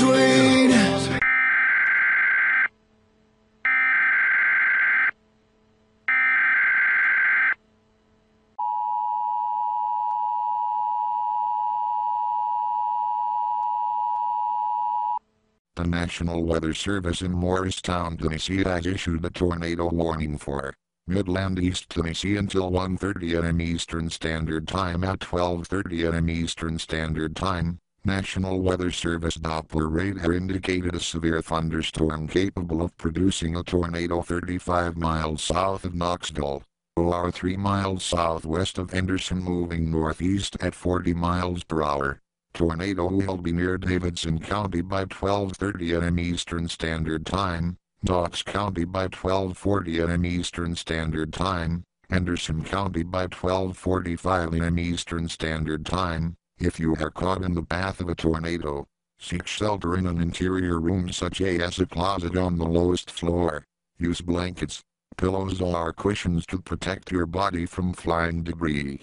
between. The National Weather Service in Morristown, Tennessee has issued a tornado warning for Midland, East Tennessee until 1:30 a.m. Eastern Standard Time. At 12:30 a.m. Eastern Standard Time, National Weather Service Doppler radar indicated a severe thunderstorm capable of producing a tornado 35 miles south of Knoxville, or 3 miles southwest of Henderson, moving northeast at 40 miles per hour. Tornado will be near Davidson County by 12:30 a.m. Eastern Standard Time, Knox County by 12:40 a.m. Eastern Standard Time, Henderson County by 12:45 a.m. Eastern Standard Time. If you are caught in the path of a tornado, seek shelter in an interior room such as a closet on the lowest floor. Use blankets, pillows or cushions to protect your body from flying debris.